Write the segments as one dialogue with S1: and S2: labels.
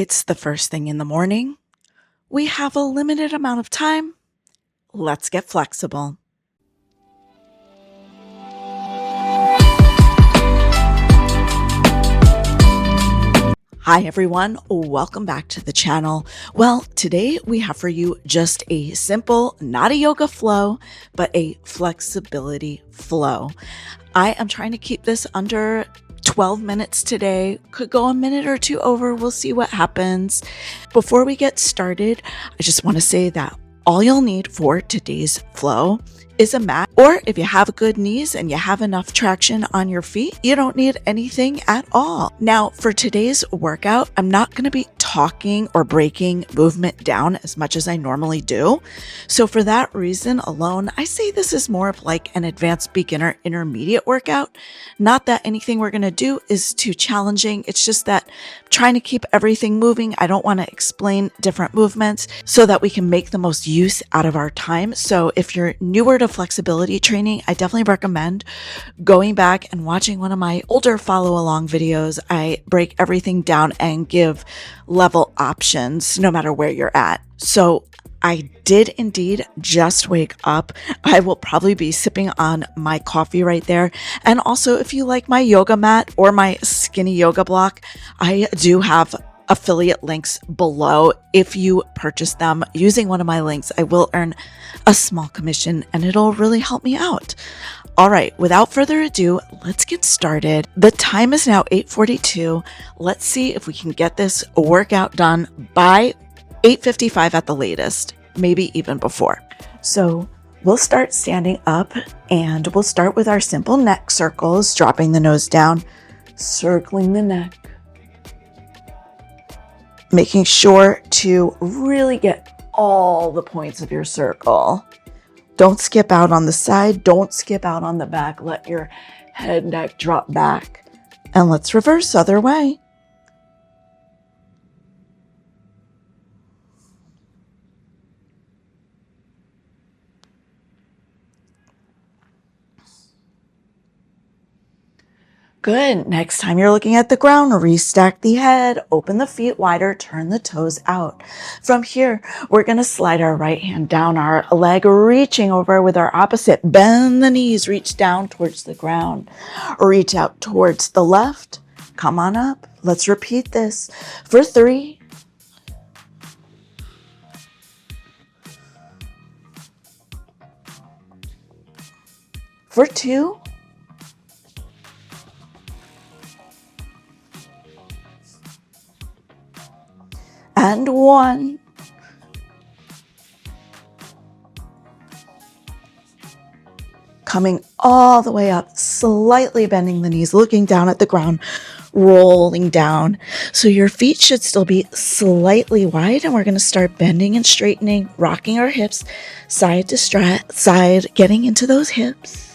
S1: It's the first thing in the morning. We have a limited amount of time. Let's get flexible. Hi everyone, welcome back to the channel. Well, today we have for you just a simple, not a yoga flow, but a flexibility flow. I am trying to keep this under 12 minutes today. Could go a minute or two over. We'll see what happens. Before we get started, I just want to say that all you'll need for today's flow is a mat, or if you have good knees and you have enough traction on your feet, you don't need anything at all. Now, for today's workout, I'm not going to be talking or breaking movement down as much as I normally do. So for that reason alone, I say this is more of like an advanced beginner intermediate workout. Not that anything we're going to do is too challenging. It's just that I'm trying to keep everything moving. I don't want to explain different movements so that we can make the most use out of our time. So if you're newer to flexibility training, I definitely recommend going back and watching one of my older follow along videos. I break everything down and give level options no matter where you're at. So I did indeed just wake up. I will probably be sipping on my coffee right there. And also, if you like my yoga mat or my skinny yoga block, I do have affiliate links below. If you purchase them using one of my links, I will earn a small commission and it'll really help me out. All right, without further ado, let's get started. The time is now 8:42. Let's see if we can get this workout done by 8:55 at the latest, maybe even before. So we'll start standing up and we'll start with our simple neck circles, dropping the nose down, circling the neck, making sure to really get all the points of your circle. Don't skip out on the side. Don't skip out on the back. Let your head, neck drop back. And let's reverse other way. Good. Next time you're looking at the ground, restack the head, open the feet wider, turn the toes out. From here, we're going to slide our right hand down our leg, reaching over with our opposite. Bend the knees, reach down towards the ground. Reach out towards the left. Come on up. Let's repeat this for 3, 2, and 1. Coming all the way up, slightly bending the knees, looking down at the ground, rolling down. So your feet should still be slightly wide, and we're going to start bending and straightening, rocking our hips side to side, getting into those hips.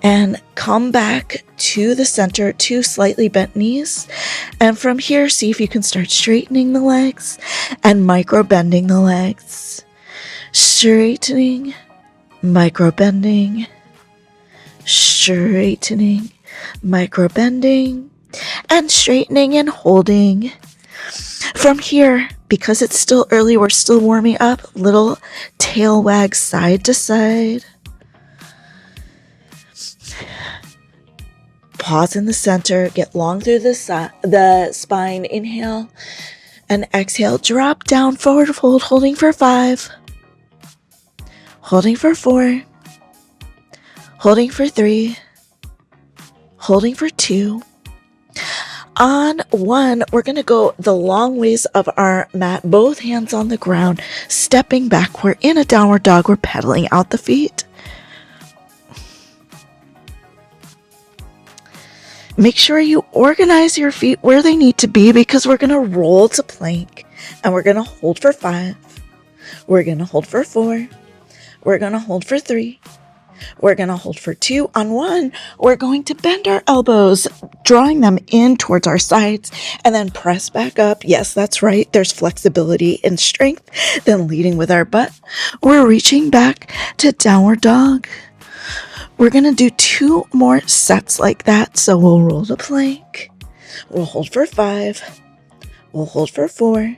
S1: And come back to the center, to slightly bent knees. And from here, see if you can start straightening the legs and micro bending the legs. Straightening, micro bending, straightening, micro bending, and straightening and holding. From here, because it's still early, we're still warming up. Little tail wag side to side. Pause in the center, get long through the spine, inhale, and exhale, drop down, forward fold, holding for 5, holding for 4, holding for 3, holding for 2. On 1, we're going to go the long ways of our mat, both hands on the ground, stepping back. We're in a downward dog, we're pedaling out the feet. Make sure you organize your feet where they need to be, because we're going to roll to plank and we're going to hold for 5. We're going to hold for 4. We're going to hold for 3. We're going to hold for 2. On 1, we're going to bend our elbows, drawing them in towards our sides, and then press back up. Yes, that's right. There's flexibility and strength. Then leading with our butt, we're reaching back to downward dog. We're going to do 2 more sets like that. So we'll roll the plank. We'll hold for 5. We'll hold for 4.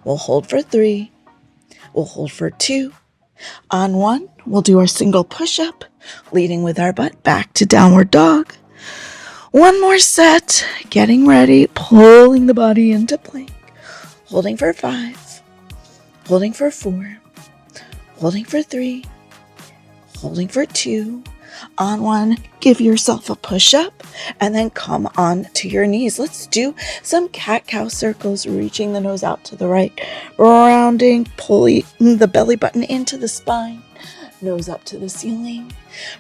S1: We'll hold for 3. We'll hold for 2. On 1, we'll do our single push-up, leading with our butt back to downward dog. 1 more set, getting ready, pulling the body into plank, holding for 5, holding for 4, holding for 3, holding for 2. On 1, give yourself a push-up, and then come on to your knees. Let's do some cat-cow circles, reaching the nose out to the right, rounding, pulling the belly button into the spine, nose up to the ceiling.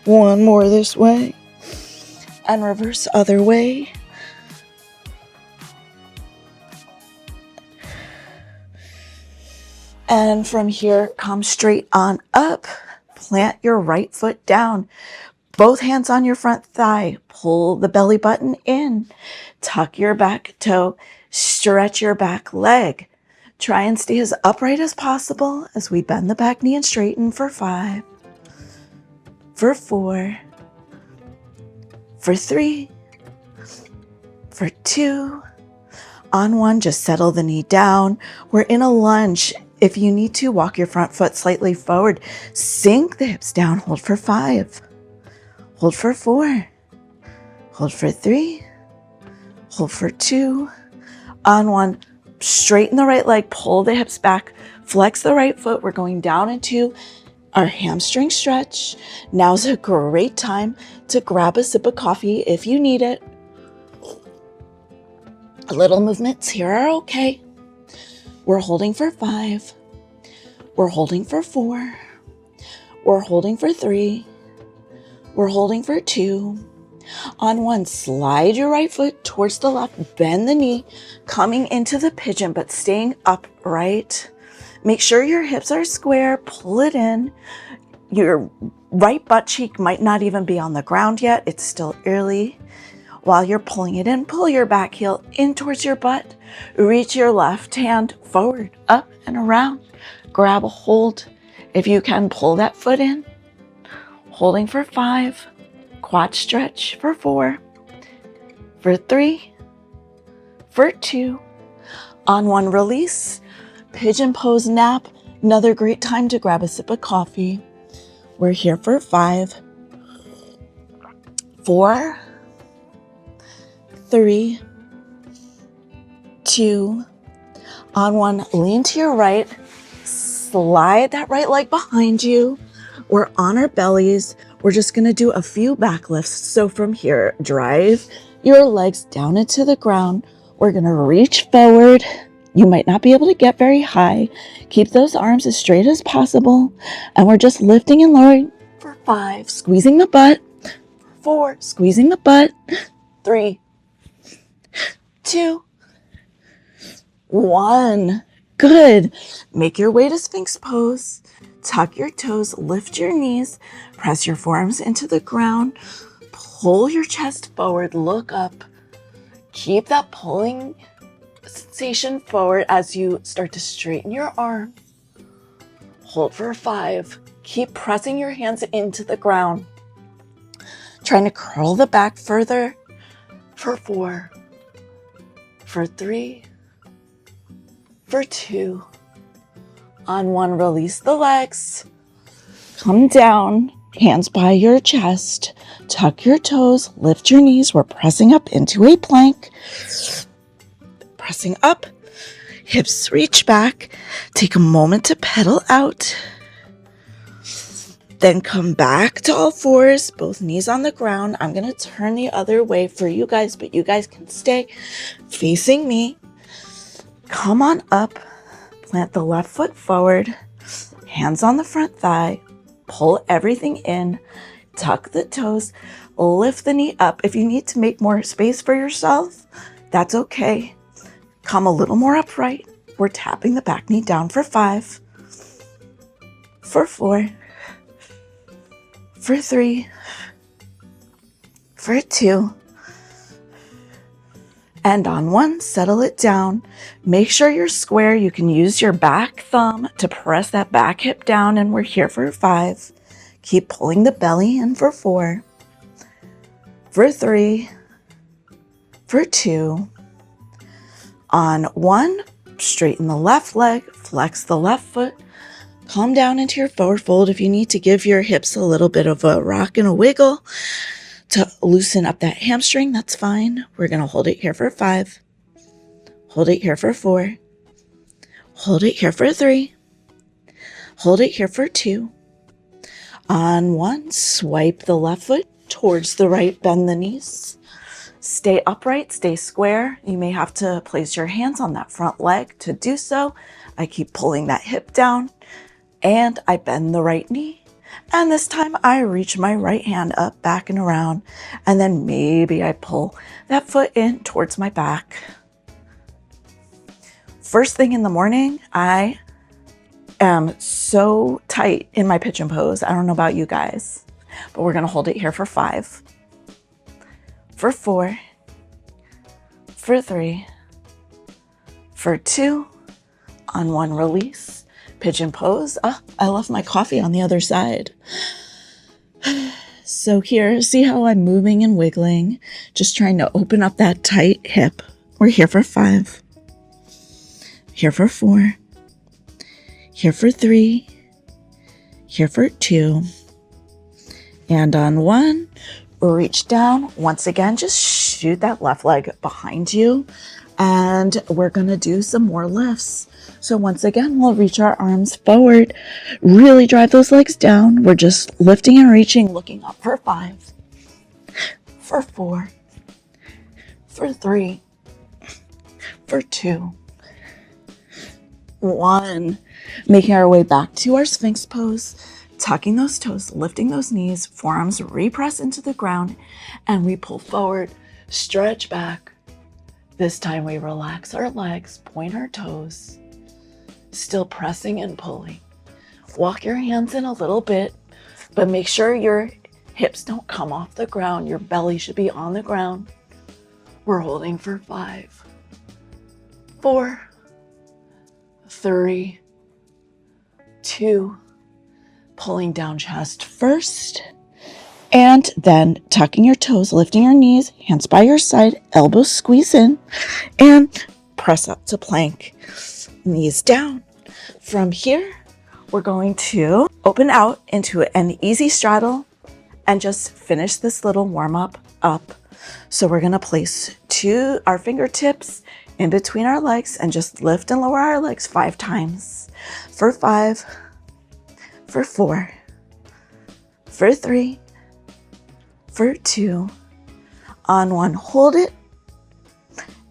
S1: 1 more this way, and reverse other way. And from here, come straight on up. Plant your right foot down. Both hands on your front thigh. Pull the belly button in. Tuck your back toe. Stretch your back leg. Try and stay as upright as possible as we bend the back knee and straighten for 5, for 4, for 3, for 2. On 1, just settle the knee down. We're in a lunge. If you need to, walk your front foot slightly forward. Sink the hips down. Hold for 5. Hold for 4. Hold for 3. Hold for 2. On 1, straighten the right leg. Pull the hips back. Flex the right foot. We're going down into our hamstring stretch. Now's a great time to grab a sip of coffee if you need it. Little movements here are okay. We're holding for 5. We're holding for 4. We're holding for 3. We're holding for 2. On 1, slide your right foot towards the left, bend the knee, coming into the pigeon, but staying upright. Make sure your hips are square, pull it in. Your right butt cheek might not even be on the ground yet. It's still early. While you're pulling it in, pull your back heel in towards your butt. Reach your left hand forward, up and around. Grab a hold. If you can, pull that foot in. Holding for 5. Quad stretch for 4. For 3. For 2. On 1, release. Pigeon pose nap. Another great time to grab a sip of coffee. We're here for 5. 4. 3, 2. On 1, lean to your right, slide that right leg behind you. We're on our bellies. We're just going to do a few back lifts. So from here, drive your legs down into the ground. We're going to reach forward. You might not be able to get very high. Keep those arms as straight as possible. And we're just lifting and lowering for 5, squeezing the butt. 4, squeezing the butt. 3, 2, 1. Good. Make your way to Sphinx pose. Tuck your toes, lift your knees, press your forearms into the ground, pull your chest forward, look up. Keep that pulling sensation forward as you start to straighten your arm. Hold for 5. Keep pressing your hands into the ground. Trying to curl the back further for 4. For 3, for 2. On 1, release the legs. Come down, hands by your chest. Tuck your toes, lift your knees. We're pressing up into a plank. Pressing up, hips reach back. Take a moment to pedal out. Then come back to all fours, both knees on the ground. I'm going to turn the other way for you guys, but you guys can stay facing me. Come on up, plant the left foot forward, hands on the front thigh, pull everything in, tuck the toes, lift the knee up. If you need to make more space for yourself, that's okay. Come a little more upright. We're tapping the back knee down for 5, for 4, for 3, for 2, and on 1, settle it down. Make sure you're square. You can use your back thumb to press that back hip down, and we're here for 5. Keep pulling the belly in for 4, for 3, for 2. On 1, straighten the left leg, flex the left foot, calm down into your forward fold. If you need to give your hips a little bit of a rock and a wiggle to loosen up that hamstring, that's fine. We're going to hold it here for 5, hold it here for 4, hold it here for 3, hold it here for 2. On 1, swipe the left foot towards the right, bend the knees. Stay upright, stay square. You may have to place your hands on that front leg to do so. I keep pulling that hip down and I bend the right knee. And this time I reach my right hand up, back and around. And then maybe I pull that foot in towards my back. First thing in the morning, I am so tight in my pigeon pose. I don't know about you guys, but we're going to hold it here for 5, for 4, for 3, for 2. On 1, release, pigeon pose. I left my coffee on the other side. So here, see how I'm moving and wiggling, just trying to open up that tight hip. We're here for 5, here for 4, here for 3, here for 2. And on 1, reach down. Once again, just shoot that left leg behind you. And we're going to do some more lifts. So once again, we'll reach our arms forward. Really drive those legs down. We're just lifting and reaching, looking up for 5, for 4, for 3, for 2, 1. Making our way back to our Sphinx pose. Tucking those toes, lifting those knees, forearms repress into the ground, and we pull forward, stretch back. This time we relax our legs, point our toes, still pressing and pulling. Walk your hands in a little bit, but make sure your hips don't come off the ground. Your belly should be on the ground. We're holding for 5, 4, 3, 2, pulling down chest first, and then tucking your toes, lifting your knees, hands by your side, elbows squeeze in, and press up to plank. Knees down. From here, we're going to open out into an easy straddle and just finish this little warm-up up. So we're going to place our fingertips in between our legs and just lift and lower our legs 5 times. For 5, for 4, for 3, for 2. On 1, hold it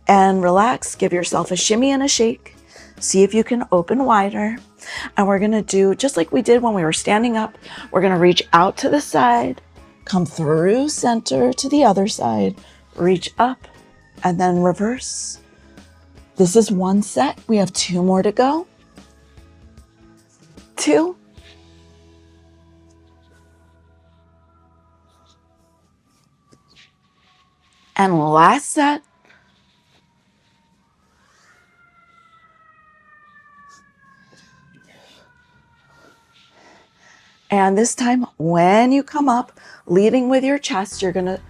S1: and relax. Give yourself a shimmy and a shake. See if you can open wider. And we're going to do just like we did when we were standing up. We're going to reach out to the side, come through center to the other side, reach up, and then reverse. This is 1 set. We have 2 more to go. 2. And last set. And this time, when you come up, leading with your chest, you're going to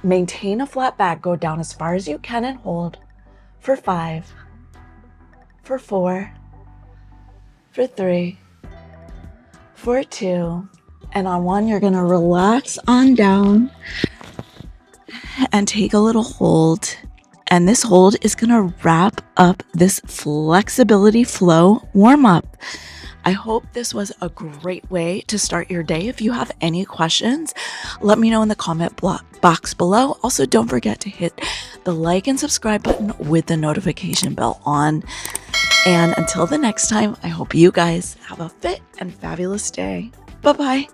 S1: maintain a flat back, go down as far as you can and hold for 5, for 4, for 3, for 2. And on 1, you're going to relax on down and take a little hold. And this hold is going to wrap up this flexibility flow warm up. I hope this was a great way to start your day. If you have any questions, let me know in the comment box below. Also, don't forget to hit the like and subscribe button with the notification bell on. And until the next time, I hope you guys have a fit and fabulous day. Bye-bye.